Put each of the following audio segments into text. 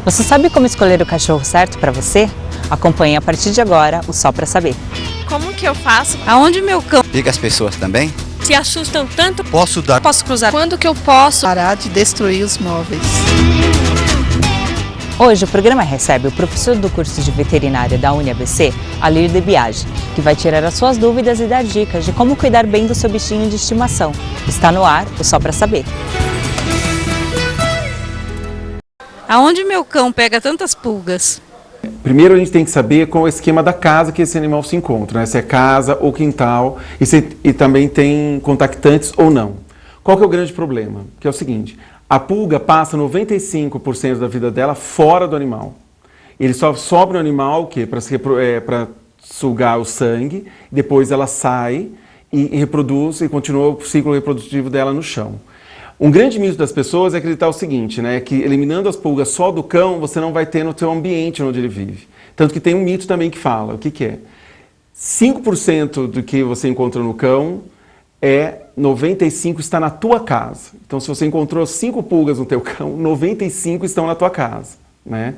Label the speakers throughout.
Speaker 1: Você sabe como escolher o cachorro certo para você? Acompanhe a partir de agora o Só Pra Saber.
Speaker 2: Como que eu faço?
Speaker 3: Aonde meu cão
Speaker 4: Pica as pessoas também?
Speaker 2: Se assustam tanto,
Speaker 4: Posso dar?
Speaker 2: posso cruzar?
Speaker 3: Quando que eu posso
Speaker 5: Parar de destruir os móveis.
Speaker 1: Hoje o programa recebe o professor do curso de veterinária da UniABC, Alir De Biagi, que vai tirar as suas dúvidas e dar dicas de como cuidar bem do seu bichinho de estimação. Está no ar o Só Pra Saber.
Speaker 3: Aonde meu cão pega tantas pulgas?
Speaker 6: Primeiro a gente tem que saber qual é o esquema da casa que esse animal se encontra, né? Se é casa ou quintal e também tem contactantes ou não. Qual que é o grande problema? Que é o seguinte, a pulga passa 95% da vida dela fora do animal. Ele só sobra no animal para sugar o sangue, depois ela sai e reproduz e continua o ciclo reprodutivo dela no chão. Um grande mito das pessoas é acreditar o seguinte, né, que eliminando as pulgas só do cão, você não vai ter no seu ambiente onde ele vive. Tanto que tem um mito também que fala, o que é? 5% do que você encontra no cão, 95% está na tua casa. Então se você encontrou 5 pulgas no teu cão, 95 estão na tua casa, né?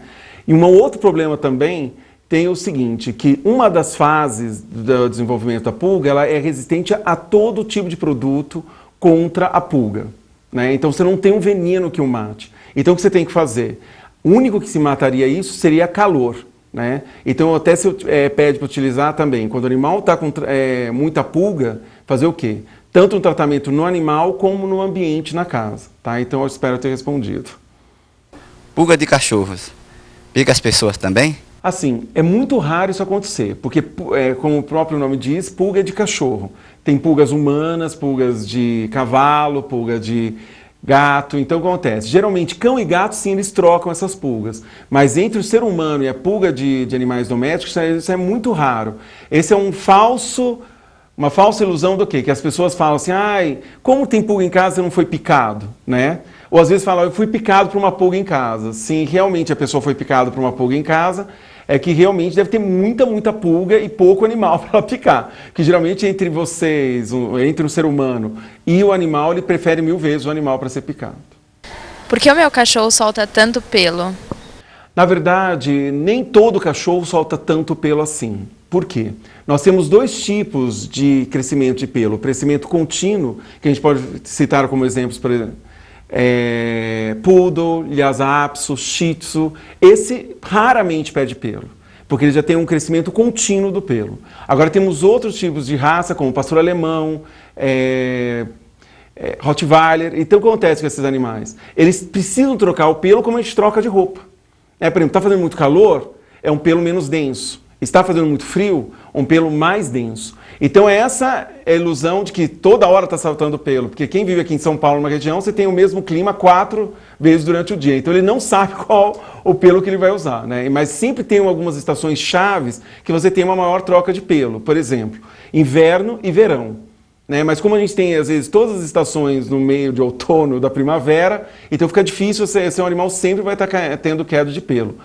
Speaker 6: E um outro problema também tem o seguinte, que uma das fases do desenvolvimento da pulga, ela é resistente a todo tipo de produto contra a pulga. Né? Então você não tem um veneno que o mate. Então o que você tem que fazer? O único que se mataria isso seria calor. Né? Então até se pede para utilizar também, quando o animal está com muita pulga, fazer o quê? Tanto um tratamento no animal como no ambiente na casa. Tá? Então eu espero ter respondido.
Speaker 4: Pulga de cachorros. Pica as pessoas também?
Speaker 6: Assim, é muito raro isso acontecer, porque, como o próprio nome diz, pulga é de cachorro. Tem pulgas humanas, pulgas de cavalo, pulga de gato. Então, o que acontece? Geralmente, cão e gato, sim, eles trocam essas pulgas. Mas entre o ser humano e a pulga de animais domésticos, isso é muito raro. Esse é uma falsa ilusão do quê? Que as pessoas falam assim, ai, como tem pulga em casa e não foi picado, né? Ou às vezes falam, eu fui picado por uma pulga em casa. Se realmente a pessoa foi picada por uma pulga em casa, é que realmente deve ter muita pulga e pouco animal para ela picar. Que geralmente entre vocês, entre o ser humano e o animal, ele prefere 1000 vezes o animal para ser picado.
Speaker 2: Por que o meu cachorro solta tanto pelo?
Speaker 6: Na verdade, nem todo cachorro solta tanto pelo assim. Por quê? Nós temos 2 tipos de crescimento de pelo. O crescimento contínuo, que a gente pode citar como exemplos, por exemplo, Poodle, Lhasa Apso, Shih Tzu, esse raramente perde pelo, porque ele já tem um crescimento contínuo do pelo. Agora temos outros tipos de raça, como pastor alemão, Rottweiler. Então o que acontece com esses animais? Eles precisam trocar o pelo como a gente troca de roupa. Por exemplo, está fazendo muito calor, é um pelo menos denso. Está fazendo muito frio, um pelo mais denso. Então essa é a ilusão de que toda hora está saltando pelo, porque quem vive aqui em São Paulo, numa região, você tem o mesmo clima 4 vezes durante o dia. Então ele não sabe qual o pelo que ele vai usar, né? Mas sempre tem algumas estações chaves que você tem uma maior troca de pelo. Por exemplo, inverno e verão. Né? Mas como a gente tem, às vezes, todas as estações no meio de outono, da primavera, então fica difícil, seu animal sempre vai estar tendo queda de pelo.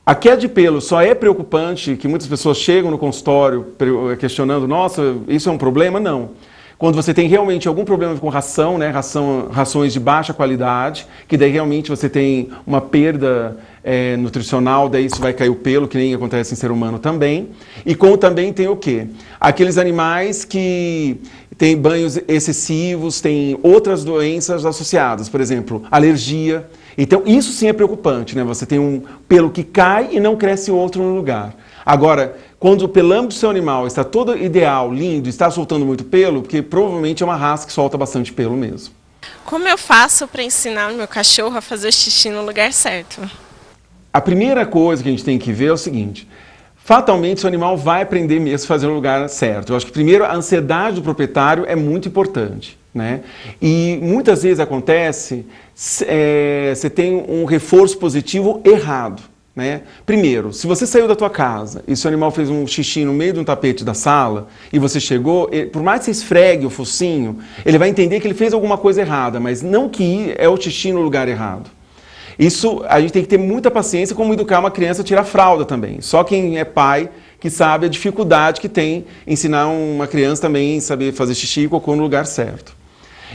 Speaker 6: A queda de pelo só é preocupante, que muitas pessoas chegam no consultório questionando, nossa, isso é um problema? Não. Quando você tem realmente algum problema com ração, né, rações de baixa qualidade, que daí realmente você tem uma perda nutricional, daí isso vai cair o pelo, que nem acontece em ser humano também. E como também tem o quê? Aqueles animais que têm banhos excessivos, têm outras doenças associadas, por exemplo, alergia. Então isso sim é preocupante, né? Você tem um pelo que cai e não cresce outro no lugar. Agora, quando o pelame do seu animal está todo ideal, lindo, está soltando muito pelo, porque provavelmente é uma raça que solta bastante pelo mesmo.
Speaker 2: Como eu faço para ensinar o meu cachorro a fazer o xixi no lugar certo?
Speaker 6: A primeira coisa que a gente tem que ver é o seguinte, fatalmente seu animal vai aprender mesmo a fazer no lugar certo. Eu acho que primeiro a ansiedade do proprietário é muito importante. Né? E muitas vezes acontece, você tem um reforço positivo errado. Né? Primeiro, se você saiu da tua casa e seu animal fez um xixi no meio de um tapete da sala e você chegou, por mais que você esfregue o focinho, ele vai entender que ele fez alguma coisa errada, mas não que é o xixi no lugar errado. Isso, a gente tem que ter muita paciência como educar uma criança a tirar fralda também. Só quem é pai que sabe a dificuldade que tem ensinar uma criança também a saber fazer xixi e cocô no lugar certo.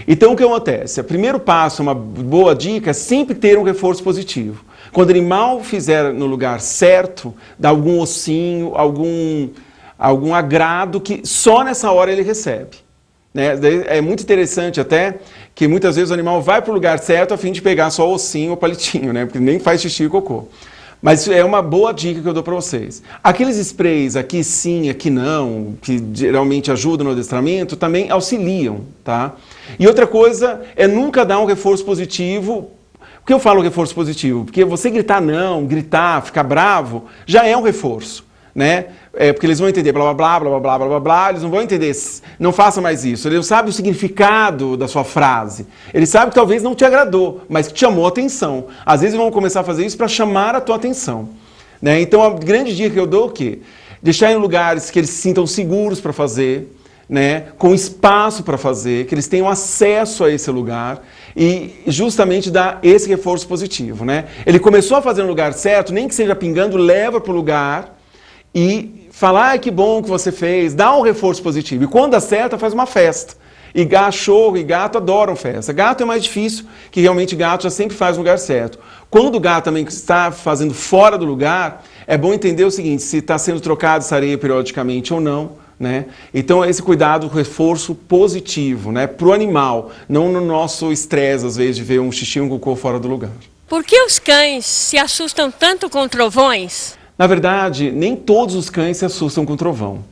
Speaker 6: Então o que acontece? O primeiro passo, uma boa dica, é sempre ter um reforço positivo. Quando o animal fizer no lugar certo, dá algum ossinho, algum agrado que só nessa hora ele recebe. Né? É muito interessante até que muitas vezes o animal vai para o lugar certo a fim de pegar só o ossinho ou palitinho, né? Porque nem faz xixi e cocô. Mas é uma boa dica que eu dou para vocês. Aqueles sprays aqui sim, aqui não, que geralmente ajudam no adestramento, também auxiliam, tá? E outra coisa é nunca dar um reforço positivo. Por que eu falo reforço positivo? Porque você gritar não, gritar, ficar bravo, já é um reforço, né? Porque eles vão entender blá, blá, blá, blá, blá, blá, blá, blá, eles não vão entender, não faça mais isso. Eles não sabem o significado da sua frase. Eles sabem que talvez não te agradou, mas que te chamou a atenção. Às vezes vão começar a fazer isso para chamar a tua atenção. Né? Então a grande dica que eu dou é o quê? Deixar em lugares que eles se sintam seguros para fazer, né? Com espaço para fazer, que eles tenham acesso a esse lugar e justamente dar esse reforço positivo. Né? Ele começou a fazer no lugar certo, nem que seja pingando, leva para o lugar e falar, que bom que você fez, dá um reforço positivo. E quando acerta, faz uma festa. E cachorro e gato adoram festa. Gato é mais difícil, que realmente gato já sempre faz no lugar certo. Quando o gato também está fazendo fora do lugar, é bom entender o seguinte, se está sendo trocado essa areia periodicamente ou não. Né? Então esse cuidado, reforço positivo, né? Para o animal, não no nosso estresse, às vezes, de ver um xixi e um cocô fora do lugar.
Speaker 7: Por que os cães se assustam tanto com trovões?
Speaker 6: Na verdade, nem todos os cães se assustam com trovão.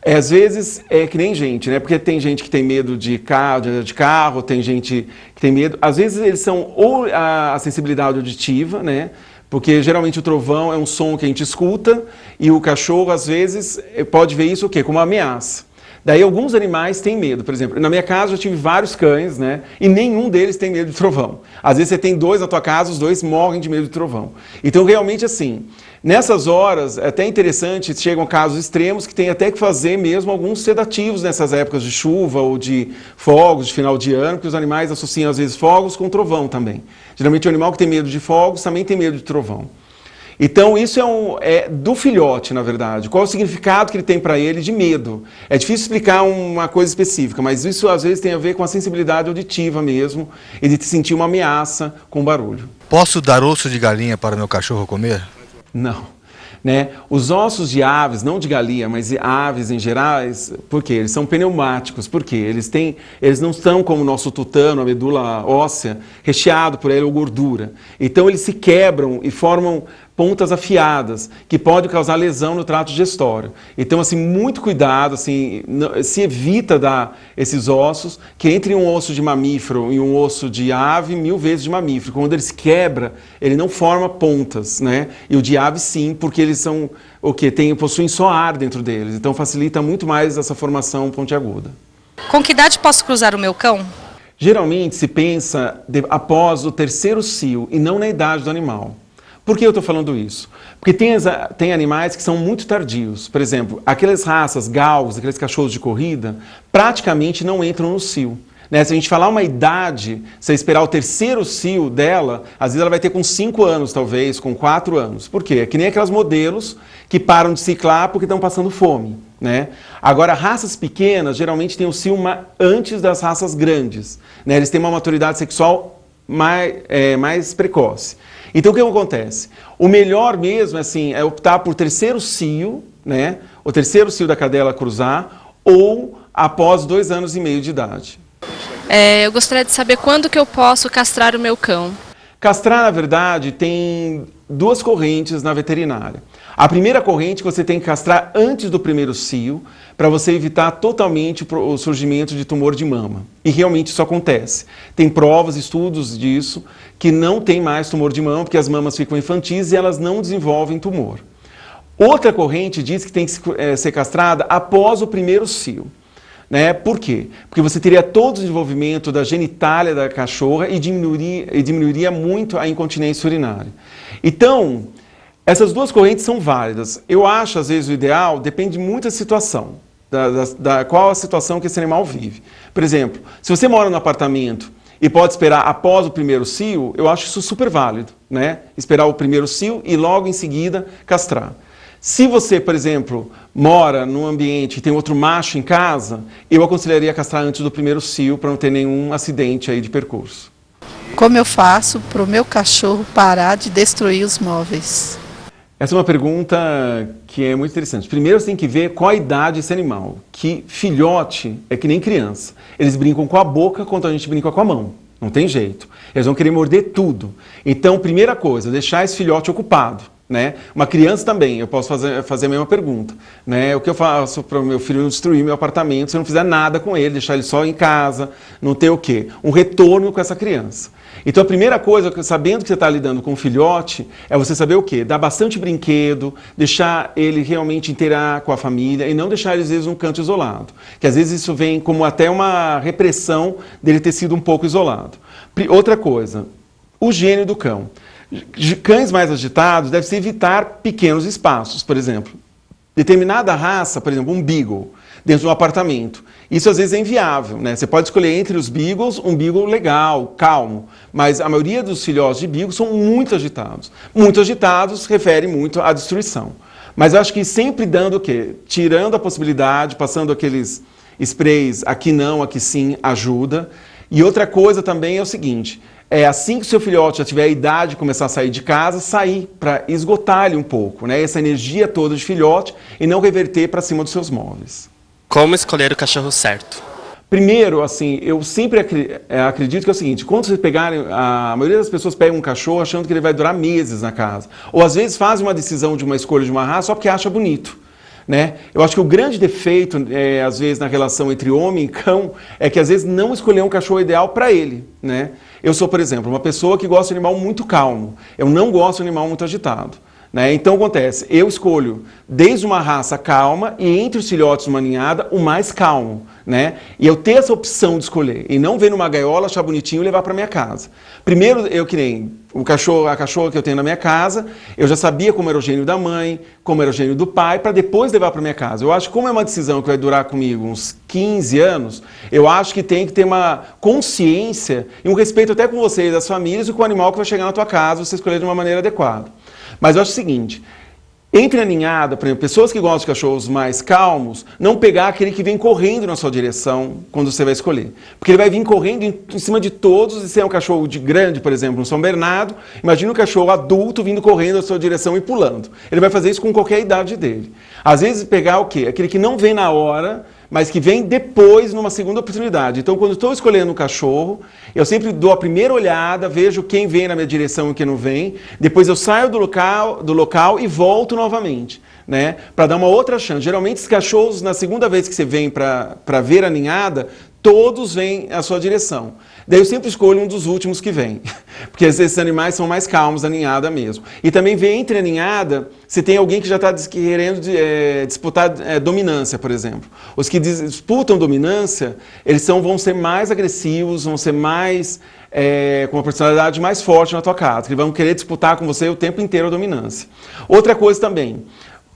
Speaker 6: Às vezes é que nem gente, né? Porque tem gente que tem medo de carro, tem gente que tem medo. Às vezes eles são ou a sensibilidade auditiva, né? Porque geralmente o trovão é um som que a gente escuta e o cachorro às vezes pode ver isso o quê? Como uma ameaça. Daí alguns animais têm medo, por exemplo, na minha casa eu tive vários cães, né? E nenhum deles tem medo de trovão. Às vezes você tem dois na tua casa, os dois morrem de medo de trovão. Então realmente assim, nessas horas é até interessante, chegam casos extremos que tem até que fazer mesmo alguns sedativos nessas épocas de chuva ou de fogos de final de ano, porque os animais associam às vezes fogos com trovão também. Geralmente o animal que tem medo de fogos também tem medo de trovão. Então isso é do filhote, na verdade. Qual é o significado que ele tem para ele de medo? É difícil explicar uma coisa específica, mas isso às vezes tem a ver com a sensibilidade auditiva mesmo e de sentir uma ameaça com barulho.
Speaker 8: Posso dar osso de galinha para meu cachorro comer?
Speaker 6: Não. Né? Os ossos de aves, não de galinha, mas de aves em geral, por quê? Eles são pneumáticos, por quê? Eles não são como o nosso tutano, a medula óssea, recheado por ele ou gordura. Então eles se quebram e formam pontas afiadas, que podem causar lesão no trato digestório. Então, assim, muito cuidado, assim, se evita dar esses ossos, que entre um osso de mamífero e um osso de ave, 1000 vezes de mamífero. Quando ele se quebra, ele não forma pontas, né? E o de ave sim, porque eles são, possuem só ar dentro deles. Então facilita muito mais essa formação pontiaguda.
Speaker 3: Com que idade posso cruzar o meu cão?
Speaker 6: Geralmente se pensa após o 3º cio e não na idade do animal. Por que eu estou falando isso? Porque tem animais que são muito tardios. Por exemplo, aquelas raças galgos, aqueles cachorros de corrida, praticamente não entram no cio. Né? Se a gente falar uma idade, se você esperar o 3º cio dela, às vezes ela vai ter com 5 anos, talvez, com 4 anos. Por quê? É que nem aquelas modelos que param de ciclar porque estão passando fome. Né? Agora, raças pequenas geralmente têm o cio antes das raças grandes. Né? Eles têm uma maturidade sexual mais precoce. Então, o que acontece? O melhor mesmo assim, é optar por 3º cio, né? O 3º cio da cadela cruzar, ou após 2 anos e meio de idade.
Speaker 2: Eu gostaria de saber quando que eu posso castrar o meu cão.
Speaker 6: Castrar, na verdade, tem 2 correntes na veterinária. A primeira corrente que você tem que castrar antes do 1º cio, para você evitar totalmente o surgimento de tumor de mama. E realmente isso acontece. Tem provas, estudos disso, que não tem mais tumor de mama, porque as mamas ficam infantis e elas não desenvolvem tumor. Outra corrente diz que tem que ser castrada após o 1º cio. Né? Por quê? Porque você teria todo o desenvolvimento da genitália da cachorra e diminuiria muito a incontinência urinária. Então, essas 2 correntes são válidas. Eu acho, às vezes, o ideal depende muito da situação, qual a situação que esse animal vive. Por exemplo, se você mora no apartamento e pode esperar após o 1º cio, eu acho isso super válido, né? Esperar o 1º cio e logo em seguida castrar. Se você, por exemplo, mora num ambiente e tem outro macho em casa, eu aconselharia castrar antes do 1º cio para não ter nenhum acidente aí de percurso.
Speaker 5: Como eu faço para o meu cachorro parar de destruir os móveis?
Speaker 6: Essa é uma pergunta que é muito interessante. Primeiro você tem que ver qual a idade desse animal. Que filhote é que nem criança. Eles brincam com a boca quanto a gente brinca com a mão. Não tem jeito. Eles vão querer morder tudo. Então, primeira coisa, deixar esse filhote ocupado. Né? Uma criança também, eu posso fazer a mesma pergunta. Né? O que eu faço para o meu filho não destruir meu apartamento se eu não fizer nada com ele, deixar ele só em casa, não ter o quê? Um retorno com essa criança. Então a primeira coisa, sabendo que você está lidando com um filhote, é você saber o quê? Dar bastante brinquedo, deixar ele realmente inteirar com a família e não deixar ele às vezes num canto isolado. Que às vezes isso vem como até uma repressão dele ter sido um pouco isolado. Outra coisa, o gênio do cão. Cães mais agitados devem-se evitar pequenos espaços, por exemplo. Determinada raça, por exemplo, um Beagle, dentro de um apartamento. Isso às vezes é inviável, né? Você pode escolher entre os Beagles um Beagle legal, calmo, mas a maioria dos filhotes de Beagle são muito agitados. Muito agitados refere muito à destruição. Mas eu acho que sempre dando o quê? Tirando a possibilidade, passando aqueles sprays, aqui não, aqui sim, ajuda. E outra coisa também é o seguinte, assim que o seu filhote já tiver a idade de começar a sair de casa, sair para esgotar ele um pouco, né? Essa energia toda de filhote e não reverter para cima dos seus móveis.
Speaker 9: Como escolher o cachorro certo?
Speaker 6: Primeiro, assim, eu sempre acredito que é o seguinte, quando vocês pegarem, a maioria das pessoas pega um cachorro achando que ele vai durar meses na casa. Ou às vezes fazem uma decisão de uma escolha de uma raça só porque acha bonito. Né? Eu acho que o grande defeito, às vezes, na relação entre homem e cão, é que às vezes não escolher um cachorro ideal para ele. Né? Eu sou, por exemplo, uma pessoa que gosta de um animal muito calmo. Eu não gosto de um animal muito agitado. Né? Então acontece, eu escolho desde uma raça calma e entre os filhotes de uma ninhada, o mais calmo. Né? E eu ter essa opção de escolher e não ver numa gaiola, achar bonitinho e levar para minha casa. Primeiro, eu que nem a cachorra que eu tenho na minha casa, eu já sabia como era o gênio da mãe, como era o gênio do pai, para depois levar para minha casa. Eu acho que como é uma decisão que vai durar comigo uns 15 anos, eu acho que tem que ter uma consciência e um respeito até com vocês, das famílias e com o animal que vai chegar na tua casa, você escolher de uma maneira adequada. Mas eu acho o seguinte, entre a ninhada, por exemplo, pessoas que gostam de cachorros mais calmos, não pegar aquele que vem correndo na sua direção quando você vai escolher. Porque ele vai vir correndo em cima de todos, e se é um cachorro de grande, por exemplo, um São Bernardo, imagina um cachorro adulto vindo correndo na sua direção e pulando. Ele vai fazer isso com qualquer idade dele. Às vezes pegar o quê? Aquele que não vem na hora, mas que vem depois, numa segunda oportunidade. Então, quando estou escolhendo um cachorro, eu sempre dou a primeira olhada, vejo quem vem na minha direção e quem não vem, depois eu saio do local e volto novamente, né? Para dar uma outra chance. Geralmente, os cachorros, na segunda vez que você vem para ver a ninhada, todos vêm à sua direção. Daí eu sempre escolho um dos últimos que vem, porque esses animais são mais calmos da ninhada mesmo. E também vê entre a ninhada, se tem alguém que já está querendo disputar dominância, por exemplo. Os que disputam dominância, eles vão ser mais agressivos, vão ser mais, com uma personalidade mais forte na tua casa, que vão querer disputar com você o tempo inteiro a dominância. Outra coisa também,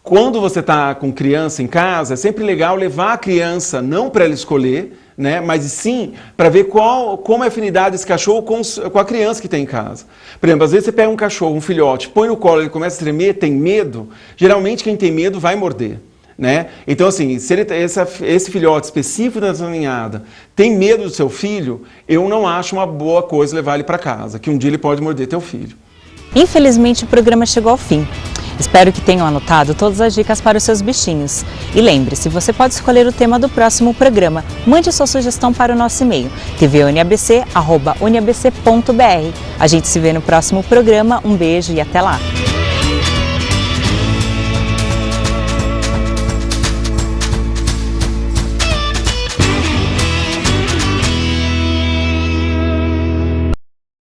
Speaker 6: quando você está com criança em casa, é sempre legal levar a criança, não para ela escolher, né, mas sim para ver como é a afinidade desse cachorro com a criança que tem em casa. Por exemplo, às vezes você pega um cachorro, um filhote, põe no colo, ele começa a tremer, tem medo, geralmente quem tem medo vai morder. Né? Então, assim, se esse filhote específico da sua ninhada tem medo do seu filho, eu não acho uma boa coisa levar ele para casa, que um dia ele pode morder teu filho.
Speaker 1: Infelizmente, o programa chegou ao fim. Espero que tenham anotado todas as dicas para os seus bichinhos. E lembre-se, você pode escolher o tema do próximo programa. Mande sua sugestão para o nosso e-mail, tvuniabc@uniabc.br. A gente se vê no próximo programa. Um beijo e até lá!